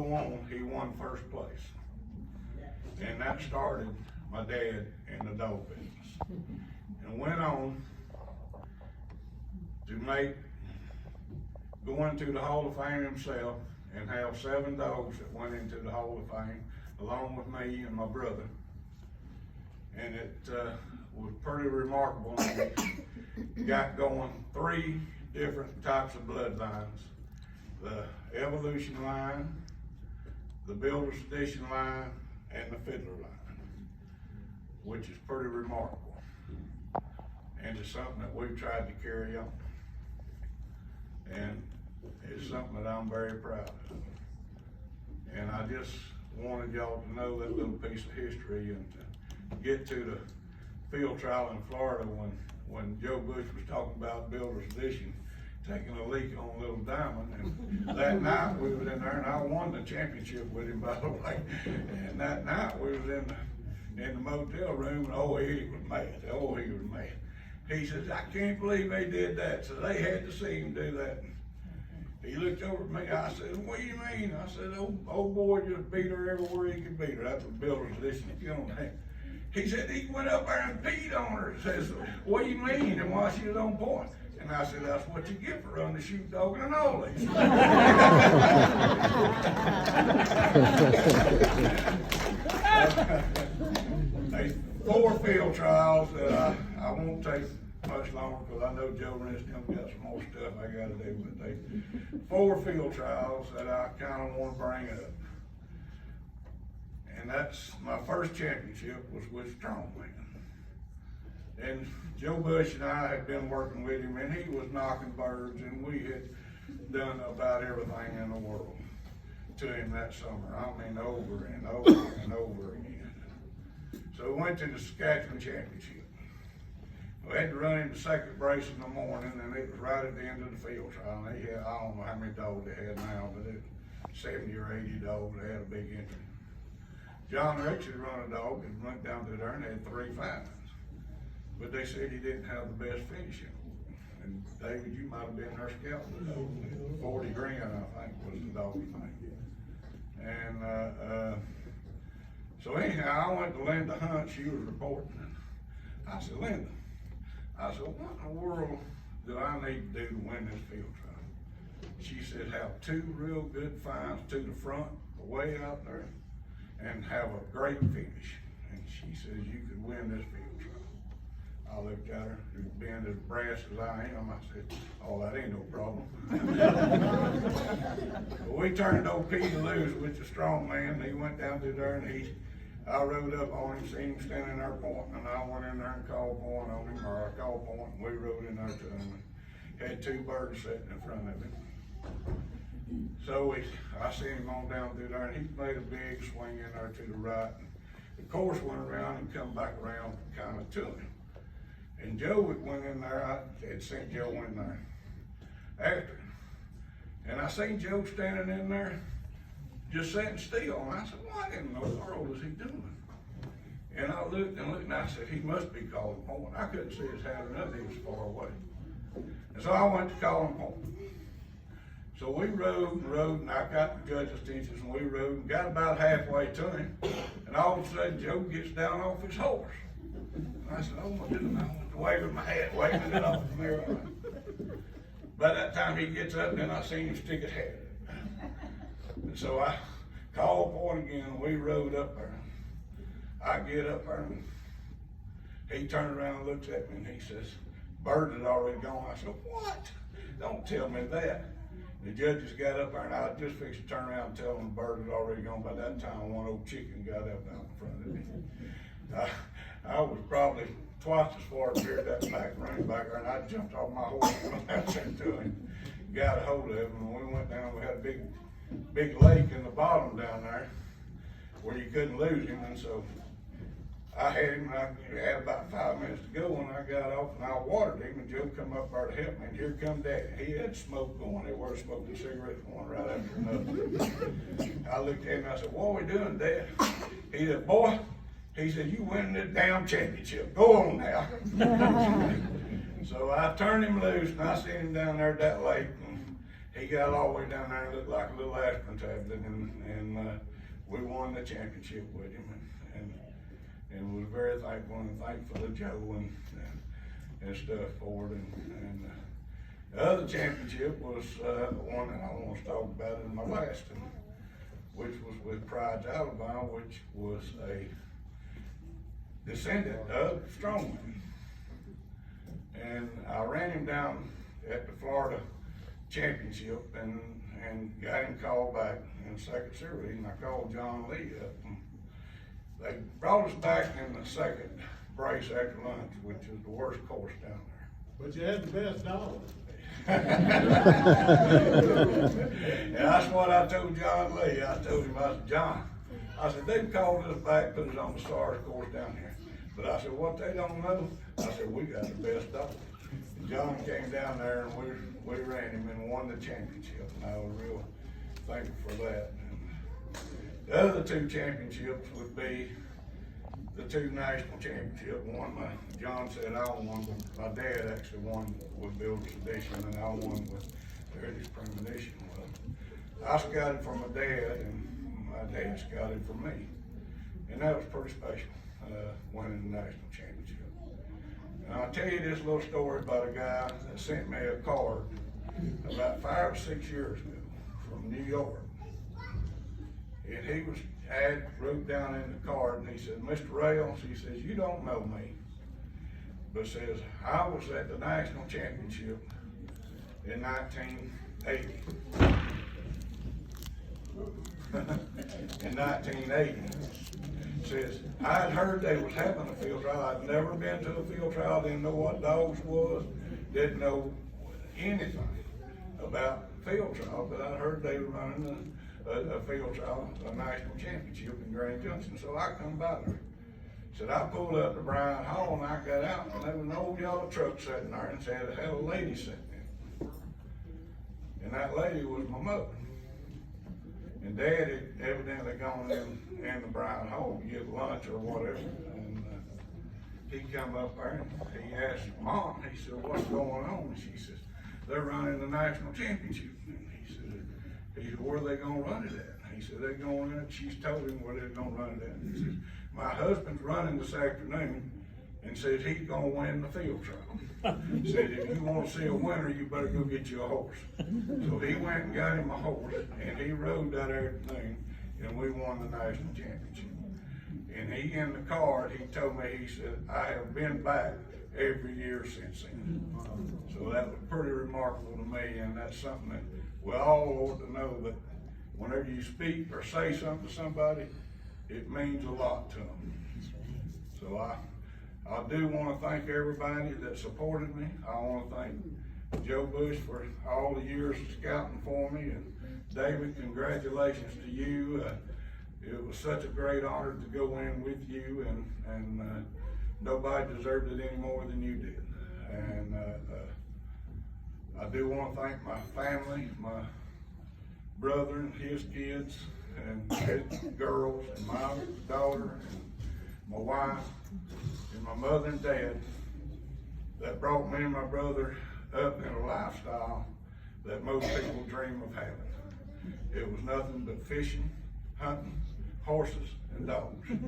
go on, he won first place. And that started my dad in the dog business. And went on to go into the Hall of Fame himself and have 7 dogs that went into the Hall of Fame along with me and my brother. And it was pretty remarkable. We got going 3 different types of bloodlines. The Evolution line, the Builder's Edition line, and the Fiddler line, which is pretty remarkable. And it's something that we've tried to carry on. And it's something that I'm very proud of. And I just wanted y'all to know that little piece of history and to get to the field trial in Florida when Joe Bush was talking about Builder's Edition taking a leak on Little Diamond. And that night we was in there, and I won the championship with him, by the way. And that night we was in the motel room, and oh, he was mad. Oh, he was mad. He says, I can't believe they did that. So they had to see him do that. He looked over at me. I said, what do you mean? I said, old boy just beat her everywhere he could beat her. That's what Builder's Edition, if you don't have. He said, he went up there and peed on her. He says, what do you mean? And while she was on point. And I said, that's what you get for running the sheepdog and an ollie. There's 4 field trials that I won't take much longer because I know Joe and them got some more stuff I got to do. But they 4 field trials that I kind of want to bring up. And that's my first championship was with Strongman. And Joe Bush and I had been working with him, and he was knocking birds, and we had done about everything in the world to him that summer. I mean, over and over and over again. So we went to the Saskatchewan Championship. We had to run in the second brace in the morning, and it was right at the end of the field trial. And they had, I don't know how many dogs they had now, but it was 70 or 80 dogs. They had a big entry. John Ricks had run a dog and went down to there and had 3 finals. But they said he didn't have the best finishing. And David, you might have been there scouting the dog. 40 grand, I think, was the dog's name. And so anyhow, I went to Linda Hunt. She was reporting. I said, Linda, I said, what in the world do I need to do to win this field trial? She said, have 2 real good finds to the front, way out there, and have a great finish. And she says, you could win this field trial. I looked at her, being as brass as I am, I said, oh, that ain't no problem. We turned old Pete loose with the strong man. He went down to there and I rode up on him, seen him standing there pointing, and I went in there and called point on him, or I called point, and we rode in there to him. And had 2 birds sitting in front of him. So I seen him on down through there, and he made a big swing in there to the right. The course went around and come back around kind of to him. And Joe went in there, I had sent Joe in there after him. And I seen Joe standing in there just sitting still. And I said, what in the world is he doing? And I looked and I said, he must be calling point. I couldn't see his hat or nothing, he was far away. And so I went to call him point. So we rode, and I got the judge's attention, and we rode and got about halfway to him. And all of a sudden, Joe gets down off his horse. And I said, oh my goodness, I went to waving my hat, waving it off from there. By that time he gets up, and then I seen him stick his head. And so I called point again, and we rode up there. I get up there, and he turned around and looks at me, and he says, bird had already gone. I said, what? Don't tell me that. The judges got up there, and I just fixed to turn around and tell them the bird had already gone. By that time, one old chicken got up out in front of me. I was probably twice as far up here that back, running back there, and I jumped off my horse and went out there to him, got a hold of him, and we went down. We had a big lake in the bottom down there where you couldn't lose him, and so I had him, and I had about 5 minutes to go when I got off, and I watered him, and Joe come up there to help me, and here come Daddy. He had smoke going. They were smoking cigarettes one right after another. I looked at him, and I said, what are we doing, Dad? He said, boy, he said, you winning this damn championship. Go on now. So I turned him loose, and I seen him down there at that lake, and he got all the way down there and looked like a little aspirin tablet, and we won the championship with him, and was very thankful and thankful to Joe and stuff for it. And the other championship was one that I want to talk about in my last one, which was with Pride, Alabama, which was a descendant of Strongman. And I ran him down at the Florida Championship and got him called back in the second series, and I called John Lee up. And they brought us back in the second brace after lunch, which is the worst course down there. But you had the best dog. And that's what I told John Lee. I told him, I said, John, I said, they called us back, put us on the SARS course down here. But I said, what they don't know, I said, we got the best dog. And John came down there and we ran him and won the championship. And I was real thankful for that. And the other two championships would be the two national championships. One, John said I won, but my dad actually won with Bill's Tradition, and I won with Heritage Premonition. Well, I scouted for my dad, and my dad scouted for me. And that was pretty special, winning the national championship. And I'll tell you this little story about a guy that sent me a card about 5 or 6 years ago from New York. And he wrote down in the card, and he said, Mr. Rayl, he says, you don't know me, but says, I was at the national championship in 1980. In 1980. Says, I'd heard they was having a field trial. I'd never been to a field trial, didn't know what dogs was, didn't know anything about field trial, but I heard they were running a field trial, a national championship in Grand Junction. So I come by there. Said, I pulled up to Bryan Hall and I got out, and there was an old yellow truck sitting there, and said it had a lady sitting in it. And that lady was my mother. And Dad had evidently gone in the Bryan Hall to get lunch or whatever. And he come up there and he asked Mom, he said, what's going on? And she says, they're running the national championship. And he said, where are they gonna run it at? He said, they're going in. She's told him where they're gonna run it at. He says, my husband's running this afternoon and says he's gonna win the field trial. He said, if you wanna see a winner, you better go get you a horse. So he went and got him a horse, and he rode that afternoon, and we won the national championship. And he, in the card, he told me, he said, I have been back every year since then. So that was pretty remarkable to me, and that's something that we all ought to know, that whenever you speak or say something to somebody, it means a lot to them. So I do want to thank everybody that supported me. I want to thank Joe Bush for all the years of scouting for me, and David, congratulations to you. It was such a great honor to go in with you, and nobody deserved it any more than you did. And I do want to thank my family, my brother and his kids, and his girls, and my daughter, and my wife, and my mother and dad that brought me and my brother up in a lifestyle that most people dream of having. It was nothing but fishing, hunting, horses, and dogs. And,